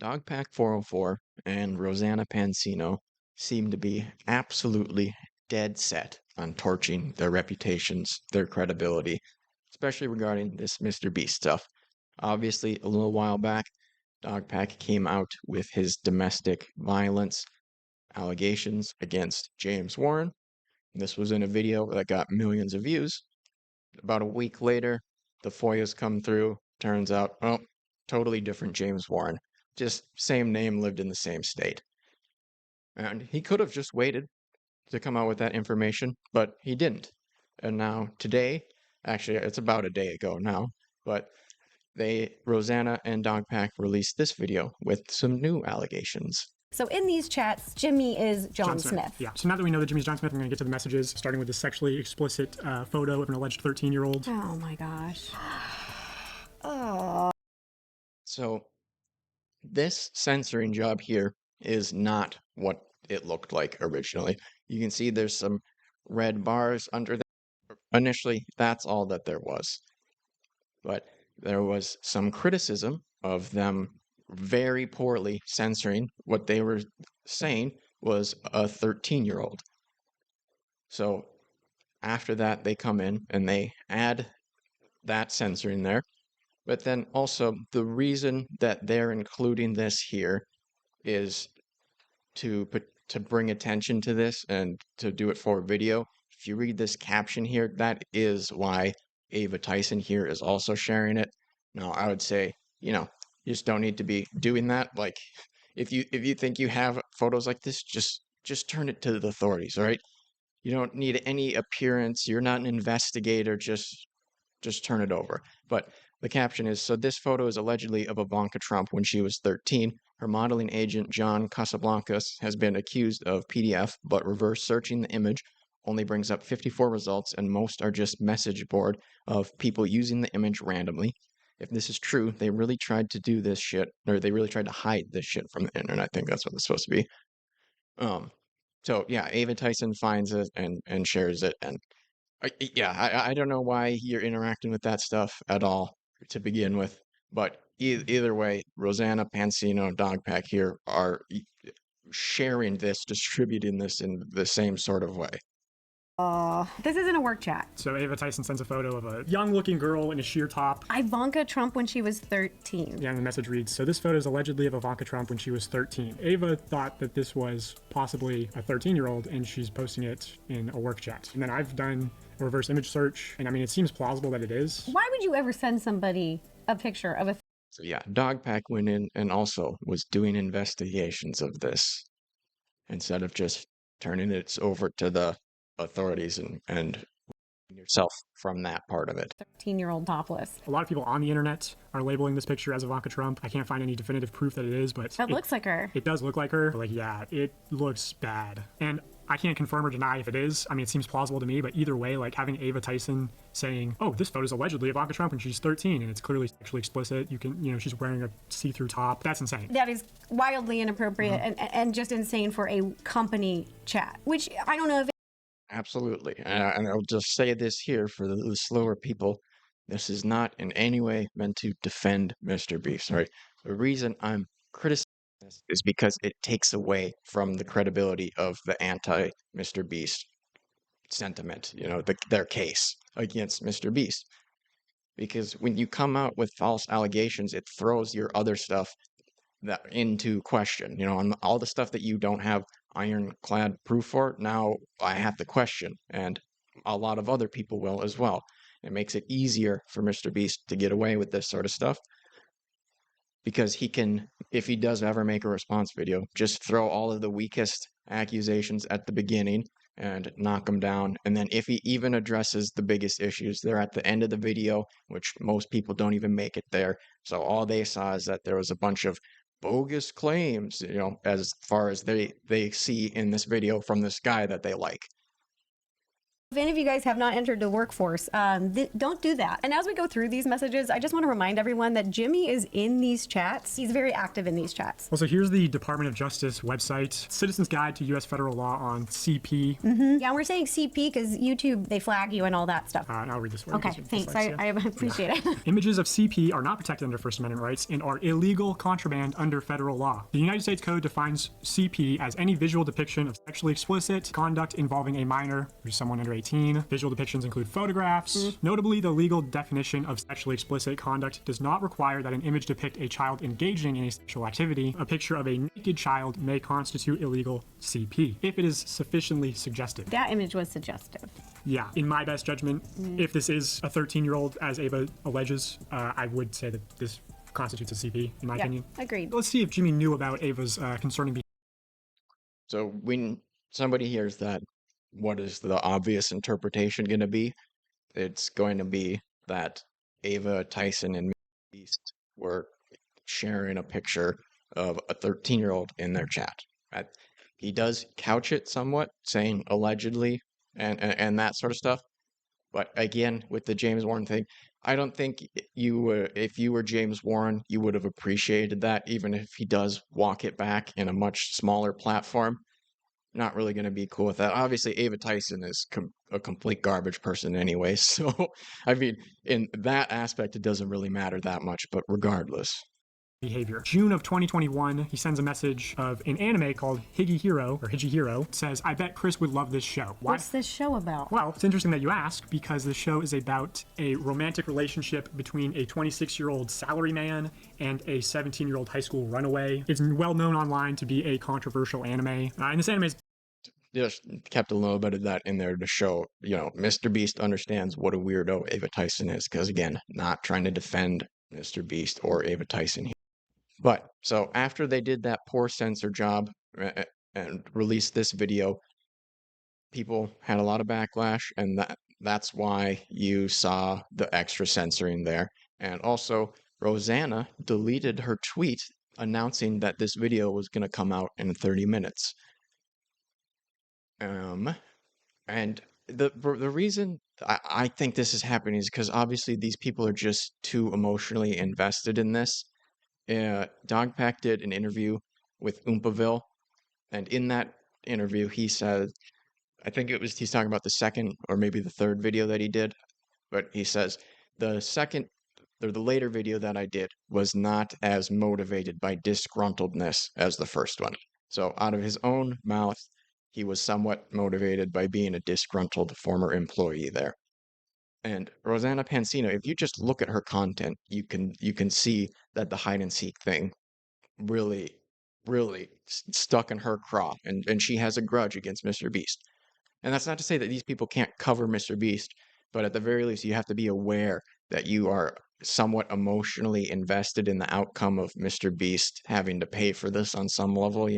DogPack404 and Rosanna Pansino seem to be absolutely dead set on torching their reputations, their credibility, especially regarding this MrBeast stuff. Obviously, a little while back, DogPack came out with his domestic violence allegations against James Warren. This was in a video that got millions of views. About a week later, the FOIAs come through. Turns out, oh, totally different James Warren. Just same name, lived in the same state. And he could have just waited to come out with that information, but he didn't. And now today, actually it's about a day ago now, but Rosanna and Dogpack released this video with some new allegations. So in these chats, Jimmy is John Smith. Yeah. So now that we know that Jimmy's John Smith, I'm going to get to the messages, starting with this sexually explicit photo of an alleged 13-year-old. Oh my gosh. Oh. So this censoring job here is not what it looked like originally. You can see there's some red bars under that. Initially, that's all that there was. But there was some criticism of them very poorly censoring what they were saying was a 13-year-old. So after that, they come in and they add that censoring there. But then also the reason that they're including this here is to bring attention to this and to do it for a video. If you read this caption here, that is why Ava Tyson here is also sharing it. Now, I would say, you just don't need to be doing that. Like, if you think you have photos like this, just turn it to the authorities, all right? You don't need any appearance. You're not an investigator. Just turn it over. But the caption is, so this photo is allegedly of Ivanka Trump when she was 13. Her modeling agent, John Casablancas, has been accused of PDF, but reverse searching the image only brings up 54 results, and most are just message board of people using the image randomly. If this is true, they really tried to do this shit, or they really tried to hide this shit from the internet. I think that's what it's supposed to be. So yeah, Ava Tyson finds it and shares it, and I don't know why you're interacting with that stuff at all to begin with, but either way, Rosanna Pansino Dogpack here are sharing this, distributing this in the same sort of way. This isn't a work chat. So Ava Tyson sends a photo of a young-looking girl in a sheer top. Ivanka Trump when she was 13. Yeah, and the message reads, so this photo is allegedly of Ivanka Trump when she was 13. Ava thought that this was possibly a 13-year-old, and she's posting it in a work chat. And then I've done a reverse image search, and I mean, it seems plausible that it is. Why would you ever send somebody a picture of a... So yeah, Dogpack went in and also was doing investigations of this instead of just turning it over to the authorities and yourself from that part of it. 13-year-old topless. A lot of people on the internet are labeling this picture as Ivanka Trump. I can't find any definitive proof that it is, but It looks like her. It does look like her. But like, yeah, it looks bad. And I can't confirm or deny if it is. I mean, it seems plausible to me, but either way, like having Ava Tyson saying, oh, this photo is allegedly Ivanka Trump when she's 13 and it's clearly sexually explicit. You can, she's wearing a see-through top. That's insane. That is wildly inappropriate and just insane for a company chat, which I don't know if... Absolutely. And I'll just say this here for the slower people. This is not in any way meant to defend MrBeast. Right? The reason I'm criticizing this is because it takes away from the credibility of the anti-MrBeast sentiment, their case against MrBeast. Because when you come out with false allegations, it throws your other stuff into question. On all the stuff that you don't have ironclad proof for, now I have to question, and a lot of other people will as well. It makes it easier for MrBeast to get away with this sort of stuff because he can, if he does ever make a response video, just throw all of the weakest accusations at the beginning and knock them down. And then if he even addresses the biggest issues, they're at the end of the video, which most people don't even make it there. So all they saw is that there was a bunch of bogus claims, as far as they see in this video from this guy that they like. If any of you guys have not entered the workforce, don't do that. And as we go through these messages, I just want to remind everyone that Jimmy is in these chats. He's very active in these chats. Well, so here's the Department of Justice website, Citizen's Guide to U.S. Federal Law on CP. Yeah, and we're saying CP because YouTube, they flag you and all that stuff. I'll read this one. Okay, thanks. I appreciate it. Images of CP are not protected under First Amendment rights and are illegal contraband under federal law. The United States Code defines CP as any visual depiction of sexually explicit conduct involving a minor, or someone under 18. Visual depictions include photographs. Notably, the legal definition of sexually explicit conduct does not require that an image depict a child engaging in a sexual activity. A picture of a naked child may constitute illegal CP if it is sufficiently suggestive. That image was suggestive. Yeah, in my best judgment, if this is a 13-year-old, as Ava alleges, I would say that this constitutes a CP, in my opinion. Agreed. Let's see if Jimmy knew about Ava's concerning behavior. So when somebody hears that, what is the obvious interpretation going to be? It's going to be that Ava Tyson and MrBeast were sharing a picture of a 13-year-old in their chat. He does couch it somewhat, saying allegedly and that sort of stuff. But again, with the James Warren thing, I don't think if you were James Warren, you would have appreciated that, even if he does walk it back in a much smaller platform. Not really going to be cool with that. Obviously, Ava Tyson is a complete garbage person anyway. So, I mean, in that aspect, it doesn't really matter that much. But regardless. June of 2021, he sends a message of an anime called Higihiro. It says, I bet Chris would love this show. Why? What's this show about? Well, it's interesting that you ask, because the show is about a romantic relationship between a 26-year-old salaryman and a 17-year-old high school runaway. It's well known online to be a controversial anime. And this anime is just kept a little bit of that in there to show, MrBeast understands what a weirdo Ava Tyson is. Because again, not trying to defend MrBeast or Ava Tyson here. But so after they did that poor censor job and released this video, people had a lot of backlash, and that's why you saw the extra censoring there. And also, Rosanna deleted her tweet announcing that this video was going to come out in 30 minutes. And the reason I think this is happening is because obviously these people are just too emotionally invested in this. DogPack did an interview with Oompaville, and in that interview he said, I think he's talking about the second or maybe the third video that he did, but he says the second or the later video that I did was not as motivated by disgruntledness as the first one. So out of his own mouth, he was somewhat motivated by being a disgruntled former employee there. And Rosanna Pansino, if you just look at her content, you can see that the hide and seek thing really stuck in her craw, and she has a grudge against MrBeast. And that's not to say that these people can't cover MrBeast, but at the very least, you have to be aware that you are somewhat emotionally invested in the outcome of MrBeast having to pay for this on some level,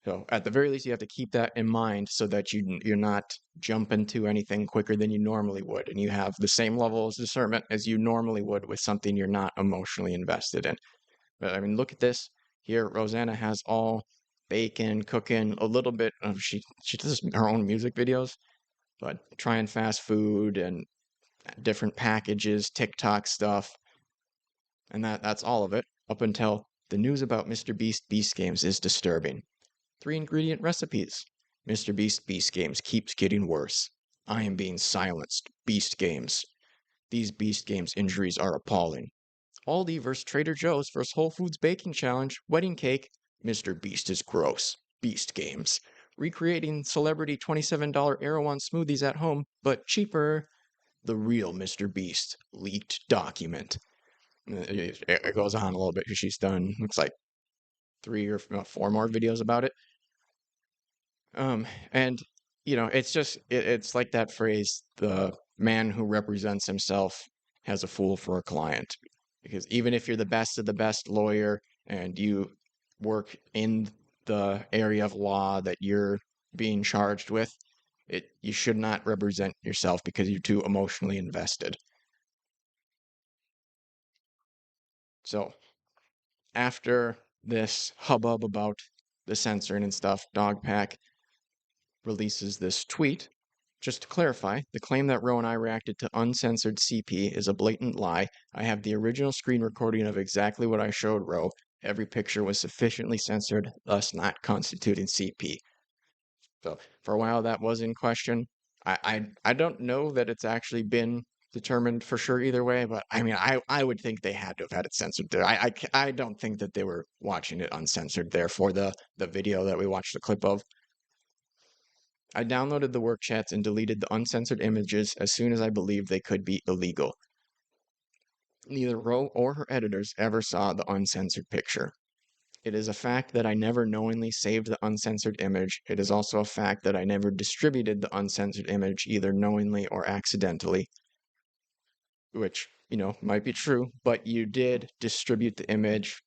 So at the very least, you have to keep that in mind so that you're not jumping to anything quicker than you normally would, and you have the same level of discernment as you normally would with something you're not emotionally invested in. But I mean, look at this here. Rosanna has all bacon, cooking, a little bit of she does her own music videos, but trying fast food and different packages, TikTok stuff, and that's all of it up until the news about MrBeast Beast Games is disturbing. 3-ingredient recipes. MrBeast Beast Games keeps getting worse. I am being silenced. Beast Games. These Beast Games injuries are appalling. Aldi vs. Trader Joe's vs. Whole Foods Baking Challenge. Wedding cake. MrBeast is gross. Beast Games. Recreating celebrity $27 Erewhon smoothies at home, but cheaper. The real MrBeast. Leaked document. It goes on a little bit. She's done, looks like 3 or 4 more videos about it. And it's like that phrase, the man who represents himself has a fool for a client. Because even if you're the best of the best lawyer and you work in the area of law that you're being charged with, you should not represent yourself because you're too emotionally invested. So after this hubbub about the censoring and stuff, DogPack releases this tweet Just to clarify, the claim that Ro and I reacted to uncensored CP is a blatant lie. I have the original screen recording of exactly what I showed Ro. Every picture was sufficiently censored, thus not constituting CP. So for a while that was in question. I don't know that it's actually been determined for sure either way, but I mean I would think they had to have had it censored there. I don't think that they were watching it uncensored there for the video that we watched the clip of. I downloaded the work chats and deleted the uncensored images as soon as I believed they could be illegal. Neither Ro or her editors ever saw the uncensored picture. It is a fact that I never knowingly saved the uncensored image. It is also a fact that I never distributed the uncensored image either knowingly or accidentally, which, might be true, but you did distribute the image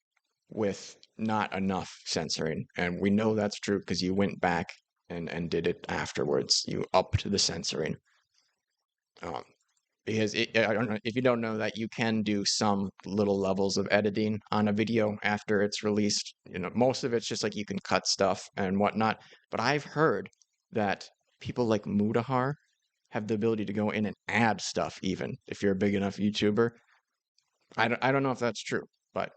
with not enough censoring. And we know that's true because you went back and did it afterwards. You upped the censoring. Because I don't know if you don't know that you can do some little levels of editing on a video after it's released. Most of it's just like you can cut stuff and whatnot. But I've heard that people like Mudahar have the ability to go in and add stuff even if you're a big enough YouTuber. I don't know if that's true, but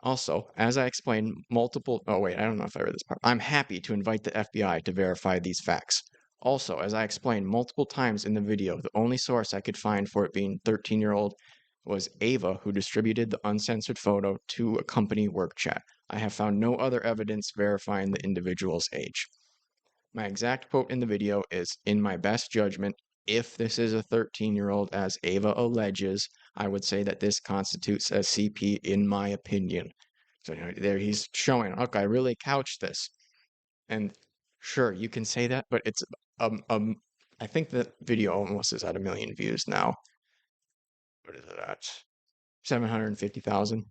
also, as I explained oh wait, I don't know if I read this part. I'm happy to invite the FBI to verify these facts. Also, as I explained multiple times in the video, the only source I could find for it being 13-year-old was Ava, who distributed the uncensored photo to a company work chat. I have found no other evidence verifying the individual's age. My exact quote in the video is, "In my best judgment, if this is a 13-year-old as Ava alleges, I would say that this constitutes a CP in my opinion." So there he's showing, okay, I really couched this. And sure, you can say that, but it's I think that video almost is at 1 million views now. What is it at? 750,000.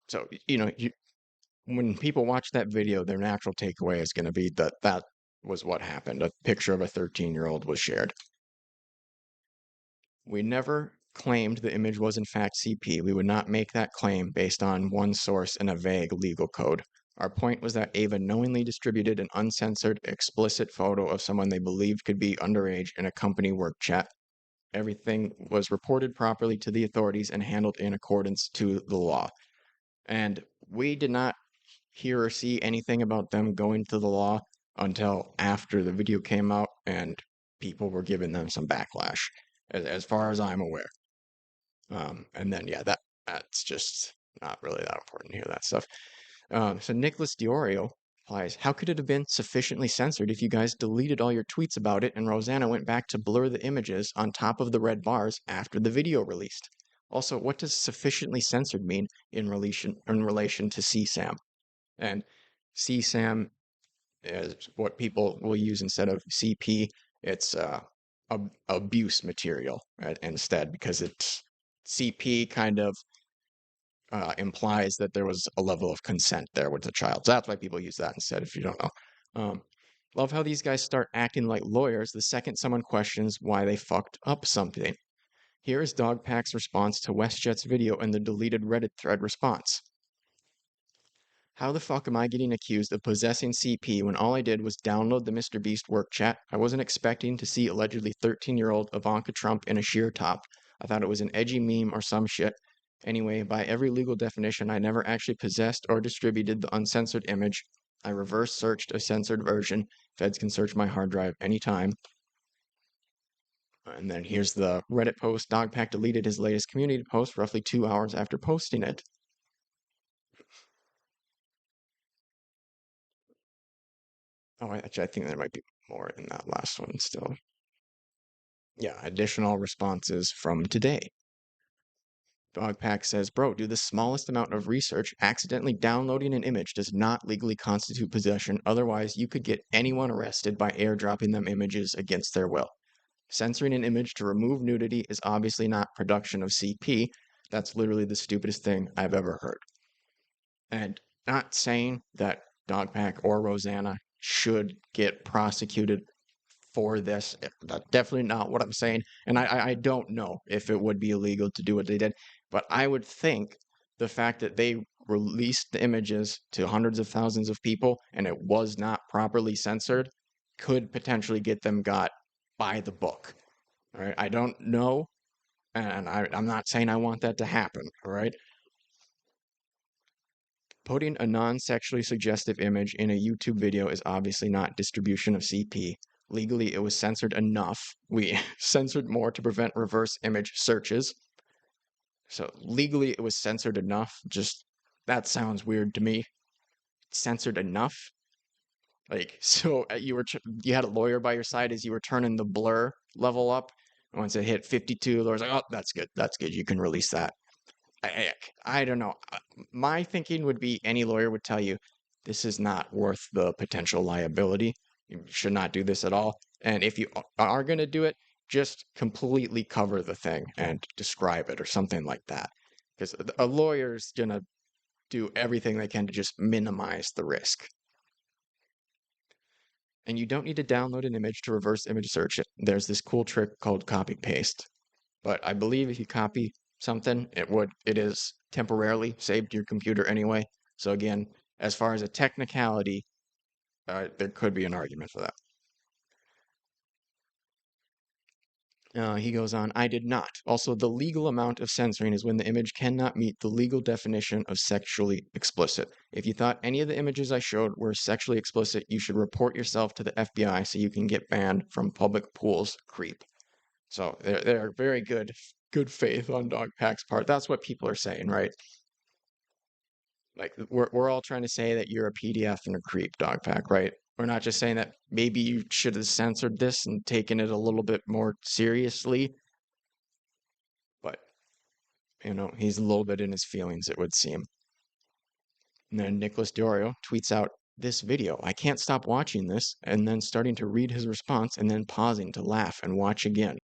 So, when people watch that video, their natural takeaway is going to be that was what happened. A picture of a 13-year-old was shared. We never claimed the image was in fact CP. We would not make that claim based on one source in a vague legal code. Our point was that Ava knowingly distributed an uncensored, explicit photo of someone they believed could be underage in a company work chat. Everything was reported properly to the authorities and handled in accordance to the law. And we did not hear or see anything about them going to the law until after the video came out and people were giving them some backlash, as far as I'm aware. And then, yeah, that's just not really that important to hear that stuff. So Nicholas Diorio replies, "How could it have been sufficiently censored if you guys deleted all your tweets about it and Rosanna went back to blur the images on top of the red bars after the video released? Also, what does sufficiently censored mean in relation to CSAM?" And CSAM is what people will use instead of CP. It's abuse material instead, because it's CP kind of implies that there was a level of consent there with the child. So that's why people use that instead, if you don't know. Love how these guys start acting like lawyers the second someone questions why they fucked up something. Here is DogPack's response to WestJet's video and the deleted Reddit thread response. "How the fuck am I getting accused of possessing CP when all I did was download the MrBeast work chat? I wasn't expecting to see allegedly 13-year-old Ivanka Trump in a sheer top. I thought it was an edgy meme or some shit. Anyway, by every legal definition, I never actually possessed or distributed the uncensored image. I reverse searched a censored version. Feds can search my hard drive anytime." And then here's the Reddit post. DogPack deleted his latest community post roughly 2 hours after posting it. Oh, actually, I think there might be more in that last one still. Yeah, additional responses from today. DogPack says, "Bro, do the smallest amount of research. Accidentally downloading an image does not legally constitute possession. Otherwise, you could get anyone arrested by airdropping them images against their will. Censoring an image to remove nudity is obviously not production of CP. That's literally the stupidest thing I've ever heard." And not saying that DogPack or Rosanna should get prosecuted for this. That's definitely not what I'm saying. And I don't know if it would be illegal to do what they did, but I would think the fact that they released the images to hundreds of thousands of people and it was not properly censored, could potentially get them got by the book. All right. I don't know. And I'm not saying I want that to happen. All right. Putting a non-sexually suggestive image in a YouTube video is obviously not distribution of CP. Legally, it was censored enough. We censored more to prevent reverse image searches. So legally, it was censored enough. Just that sounds weird to me. Censored enough? Like, so you had a lawyer by your side as you were turning the blur level up. And once it hit 52, the lawyer's like, oh, that's good. That's good. You can release that. I don't know. My thinking would be any lawyer would tell you this is not worth the potential liability. You should not do this at all. And if you are going to do it, just completely cover the thing and describe it or something like that. Because a lawyer's going to do everything they can to just minimize the risk. And you don't need to download an image to reverse image search it. There's this cool trick called copy paste. But I believe if you copy something, it is temporarily saved to your computer anyway. So again, as far as a technicality, there could be an argument for that. He goes on, I did not. Also, the legal amount of censoring is when the image cannot meet the legal definition of sexually explicit. If you thought any of the images I showed were sexually explicit, you should report yourself to the FBI so you can get banned from public pools, creep. So they're very good faith on DogPack's part. That's what people are saying, right? Like we're all trying to say that you're a PDF and a creep, DogPack, right? We're not just saying that maybe you should have censored this and taken it a little bit more seriously. But, he's a little bit in his feelings, it would seem. And then Nicholas Diorio tweets out this video. I can't stop watching this, and then starting to read his response and then pausing to laugh and watch again.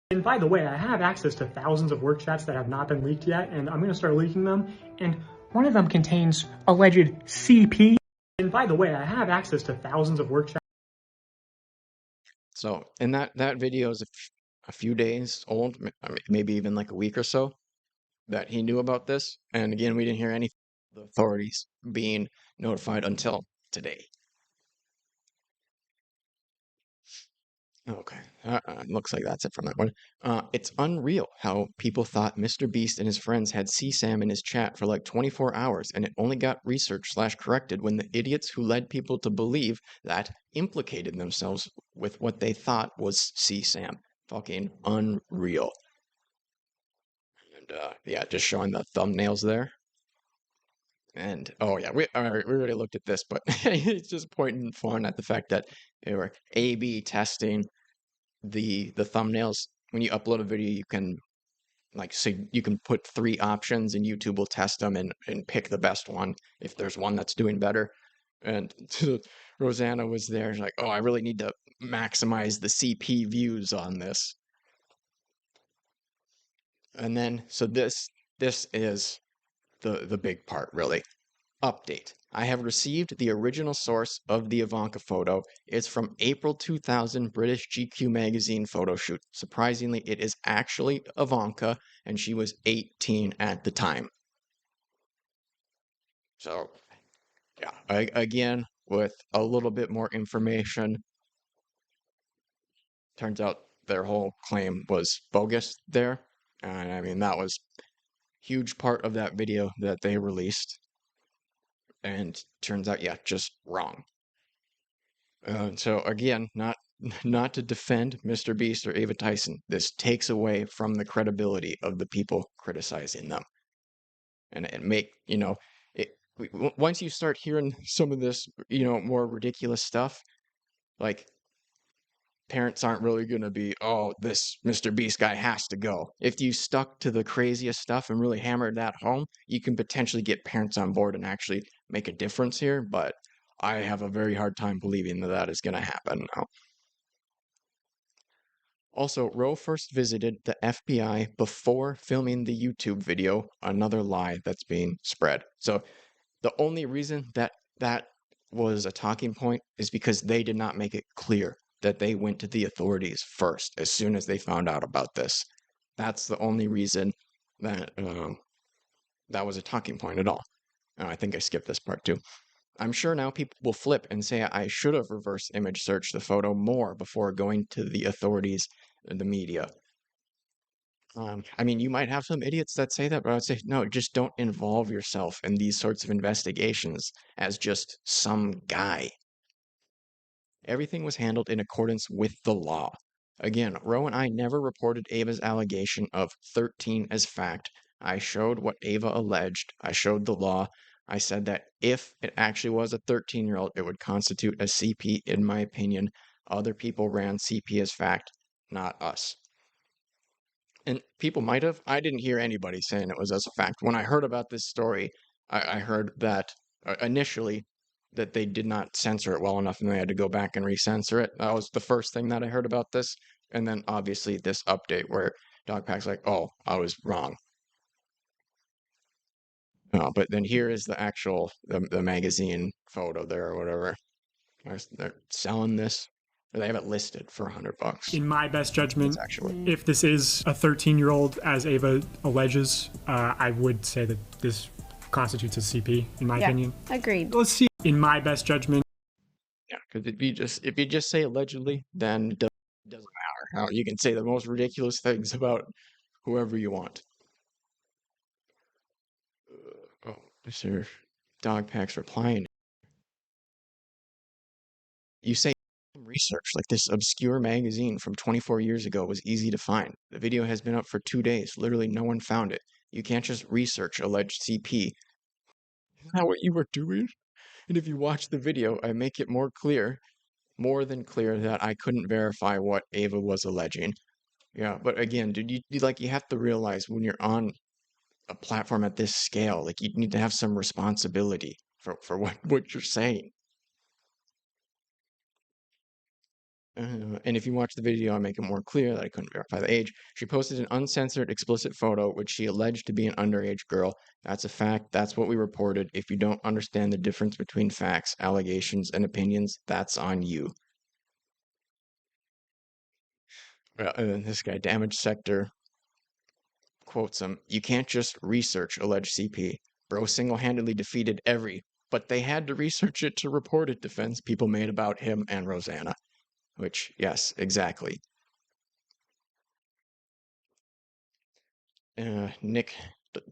And by the way, I have access to thousands of work chats that have not been leaked yet, and I'm going to start leaking them. And one of them contains alleged CP. And by the way, I have access to thousands of work chats. So, and that video is a few days old, maybe even like a week or so, that he knew about this. And again, we didn't hear any of the authorities being notified until today. Okay, looks like that's it from that one. It's unreal how people thought MrBeast and his friends had CSAM in his chat for like 24 hours, and it only got researched/corrected when the idiots who led people to believe that implicated themselves with what they thought was CSAM. Fucking unreal. And yeah, just showing the thumbnails there. And oh yeah, we already looked at this, but it's just pointing fun at the fact that they were A/B testing the thumbnails. When you upload a video, you can you can put 3 options and YouTube will test them and pick the best one if there's one that's doing better. And Rosanna was there, like, oh, I really need to maximize the CP views on this. And then so this is the big part, really. Update. I have received the original source of the Ivanka photo. It's from April 2000 British GQ magazine photo shoot. Surprisingly, it is actually Ivanka, and she was 18 at the time. So, yeah, again, with a little bit more information, turns out their whole claim was bogus there. And I mean, that was a huge part of that video that they released. And turns out, yeah, just wrong. So again, not to defend MrBeast or Ava Tyson. This takes away from the credibility of the people criticizing them, and once you start hearing some of this, more ridiculous stuff, like parents aren't really going to be, oh, this MrBeast guy has to go. If you stuck to the craziest stuff and really hammered that home, you can potentially get parents on board and actually make a difference here, but I have a very hard time believing that is going to happen now. Also, Roe first visited the FBI before filming the YouTube video, another lie that's being spread. So the only reason that was a talking point is because they did not make it clear that they went to the authorities first as soon as they found out about this. That's the only reason that that was a talking point at all. Oh, I think I skipped this part too. I'm sure now people will flip and say I should have reverse image searched the photo more before going to the authorities and the media. I mean, you might have some idiots that say that, but I would say, no, just don't involve yourself in these sorts of investigations as just some guy. Everything was handled in accordance with the law. Again, Roe and I never reported Ava's allegation of 13 as fact. I showed what Ava alleged. I showed the law. I said that if it actually was a 13-year-old, it would constitute a CP, in my opinion. Other people ran CP as fact, not us. And people might have. I didn't hear anybody saying it was as a fact. When I heard about this story, I heard that initially that they did not censor it well enough and they had to go back and recensor it. That was the first thing that I heard about this. And then obviously this update where DogPack's like, oh, I was wrong. But then here is the actual the magazine photo there or whatever. They're selling this. Or they have it listed for $100. In my best judgment, actually, if this is a 13-year-old, as Ava alleges, I would say that this constitutes a CP, in my opinion. Agreed. Let's see. In my best judgment. Yeah, because if you just say allegedly, then it doesn't matter. You can say the most ridiculous things about whoever you want. Oh, Mr. DogPack's replying. You say research like this obscure magazine from 24 years ago was easy to find. The video has been up for 2 days. Literally no one found it. You can't just research alleged CP. Isn't that what you were doing? And if you watch the video, I make it more than clear that I couldn't verify what Ava was alleging. Yeah, but again, dude, you have to realize when you're on a platform at this scale, like you need to have some responsibility for what you're saying. And if you watch the video, I make it more clear that I couldn't verify the age. She posted an uncensored, explicit photo, which she alleged to be an underage girl. That's a fact. That's what we reported. If you don't understand the difference between facts, allegations, and opinions, that's on you. And then this guy, Damage Sector, quotes him, "You can't just research alleged CP. Bro single-handedly defeated but they had to research it to report it," defense people made about him and Rosanna. Which, yes, exactly. Nick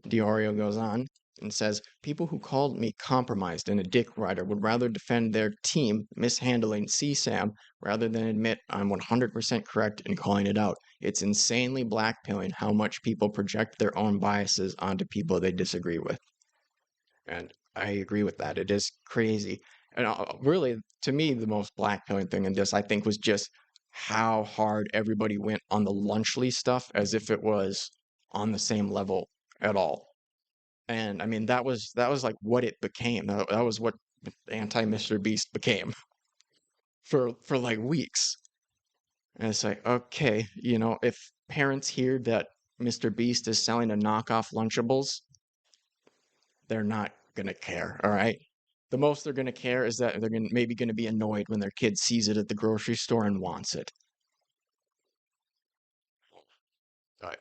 Diorio goes on and says, "People who called me compromised and a dick rider would rather defend their team mishandling CSAM rather than admit I'm 100% correct in calling it out. It's insanely blackpilling how much people project their own biases onto people they disagree with." And I agree with that. It is crazy. And really, to me, the most blackpilling thing in this, I think, was just how hard everybody went on the Lunchley stuff as if it was on the same level at all. And I mean, that was like what it became. That was what anti-MrBeast became for like weeks. And it's like, okay, if parents hear that MrBeast is selling a knockoff Lunchables, they're not gonna care, all right? The most they're gonna care is that they're maybe gonna be annoyed when their kid sees it at the grocery store and wants it.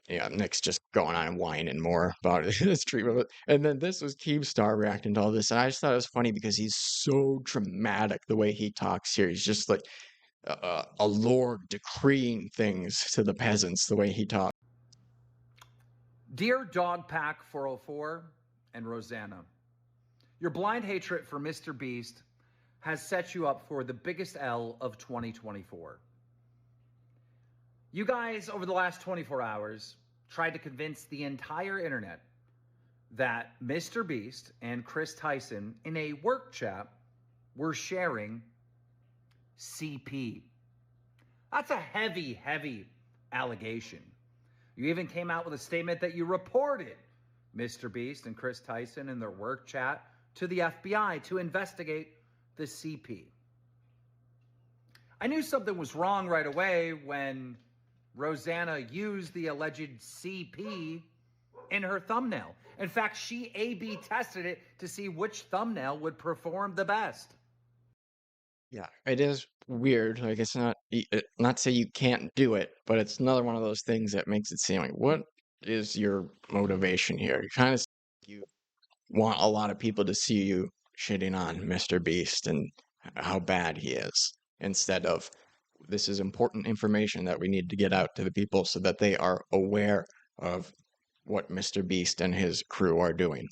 Yeah, Nick's just going on and whining more about his treatment. And then this was Keemstar reacting to all this, and I just thought it was funny because he's so dramatic the way he talks here. He's just like a lord decreeing things to the peasants the way he talks. Dear DogPack404 and Rosanna, your blind hatred for MrBeast has set you up for the biggest L of 2024. You guys, over the last 24 hours, tried to convince the entire internet that MrBeast and Kris Tyson in a work chat were sharing CP. That's a heavy, heavy allegation. You even came out with a statement that you reported MrBeast and Kris Tyson in their work chat to the FBI to investigate the CP. I knew something was wrong right away when Rosanna used the alleged CP in her thumbnail. In fact, she A/B tested it to see which thumbnail would perform the best. Yeah, it is weird. Like, it's not to say you can't do it, but it's another one of those things that makes it seem like, what is your motivation here? You're kind of you want a lot of people to see you shitting on MrBeast and how bad he is, instead of this is important information that we need to get out to the people so that they are aware of what MrBeast and his crew are doing.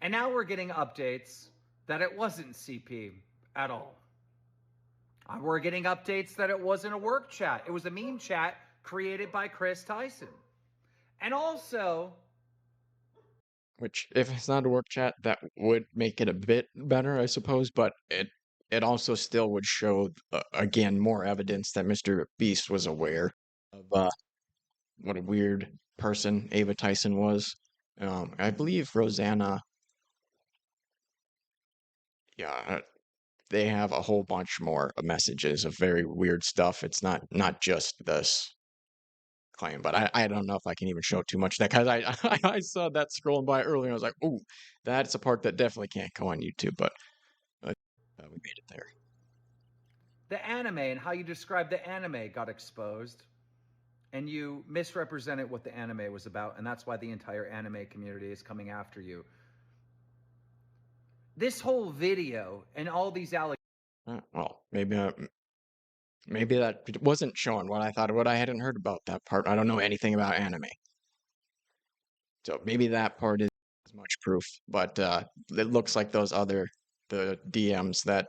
And now we're getting updates that it wasn't CP at all. We're getting updates that it wasn't a work chat. It was a meme chat created by Kris Tyson. And also, Which, if it's not a work chat, that would make it a bit better, I suppose, but it also still would show, again, more evidence that MrBeast was aware of what a weird person Ava Tyson was. I believe Rosanna, yeah, they have a whole bunch more messages of very weird stuff. It's not just this claim, but I don't know if I can even show too much of that, because I saw that scrolling by earlier and I was like, oh, that's a part that definitely can't go on YouTube, but we made it there. the anime and how you described the anime got exposed, and you misrepresented what the anime was about, and that's why the entire anime community is coming after you. This whole video and all these allegations. Well, maybe that wasn't showing what I thought, what I hadn't heard about that part. I don't know anything about anime. So maybe that part is as much proof, but it looks like the DMs that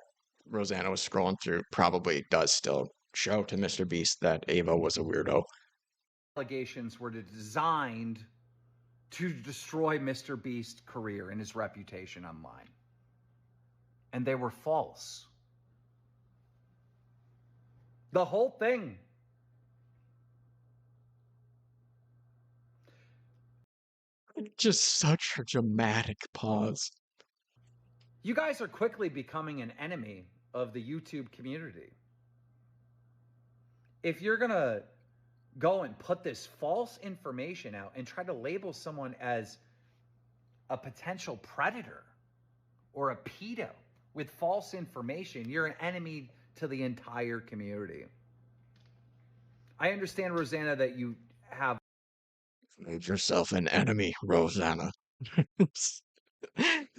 Rosanna was scrolling through probably does still show to MrBeast that Ava was a weirdo. Allegations were designed to destroy MrBeast's career and his reputation online. And they were false. The whole thing. Just such a dramatic pause. You guys are quickly becoming an enemy of the YouTube community. If you're going to go and put this false information out and try to label someone as a potential predator or a pedo with false information, you're an enemy to the entire community. I understand, Rosanna, that you have Made yourself an enemy, Rosanna. It's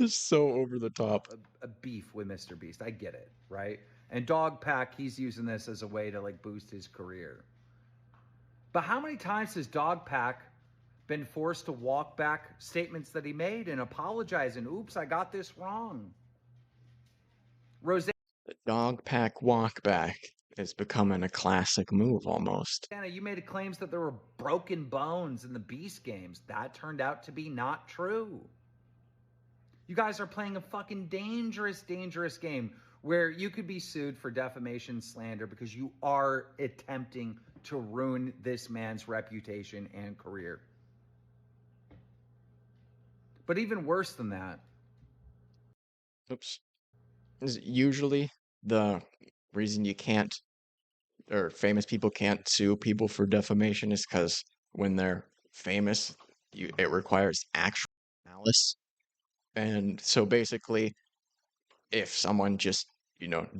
so over the top. a beef with MrBeast. I get it, right? And DogPack, he's using this as a way to like boost his career. But how many times has DogPack been forced to walk back statements that he made and apologize and oops, I got this wrong? Rosanna, The DogPack walkback is becoming a classic move almost. you made claims that there were broken bones in the Beast games. That turned out to be not true. You guys are playing a fucking dangerous, dangerous game where you could be sued for defamation, slander, because you are attempting to ruin this man's reputation and career. But even worse than that, Oops. Is usually the reason you can't, or famous people can't sue people for defamation is because when they're famous, it requires actual malice. And so basically, if someone just,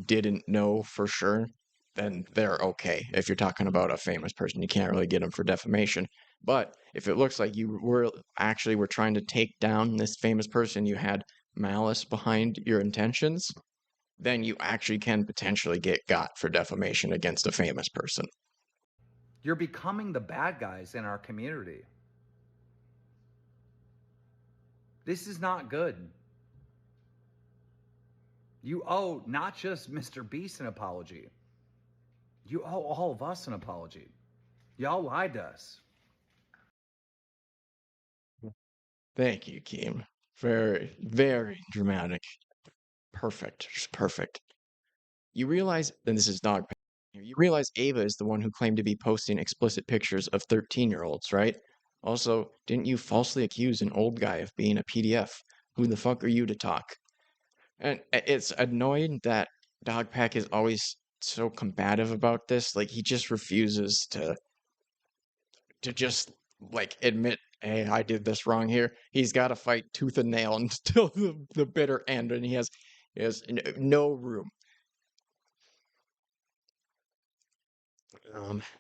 didn't know for sure, then they're okay. If you're talking about a famous person, you can't really get them for defamation. But if it looks like you were trying to take down this famous person, you had malice behind your intentions, then you actually can potentially get got for defamation against a famous person. you're becoming the bad guys in our community. This is not good. You owe not just MrBeast an apology. You owe all of us an apology. Y'all lied to us. Thank you, Keem. Very, very dramatic. Perfect. Just perfect. You realize, and this is dog. You realize Ava is the one who claimed to be posting explicit pictures of 13-year-olds, right? Also, didn't you falsely accuse an old guy of being a PDF? Who the fuck are you to talk? And it's annoying that DogPack is always so combative about this. Like, he just refuses to just like admit, hey, I did this wrong here. He's got to fight tooth and nail until the bitter end, and he has no room.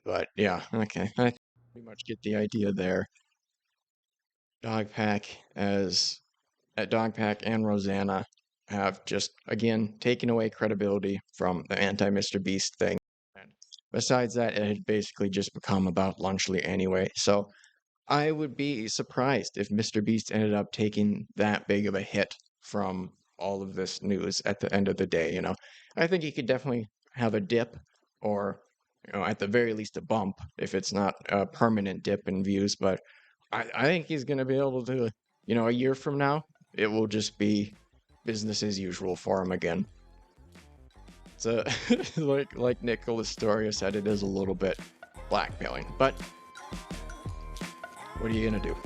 But yeah, okay, I pretty much get the idea there. DogPack DogPack and Rosanna have just again taken away credibility from the anti-MrBeast thing. And besides that, it had basically just become about Lunchly anyway. So I would be surprised if MrBeast ended up taking that big of a hit from all of this news at the end of the day, you know. I think he could definitely have a dip or, you know, at the very least a bump if it's not a permanent dip in views, but I think he's going to be able to, you know, a year from now, it will just be business as usual for him again. So, like Nicholas Storia said, it is a little bit blackmailing, but what are you gonna do?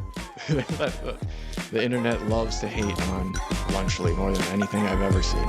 The internet loves to hate on Lunchly more than anything I've ever seen.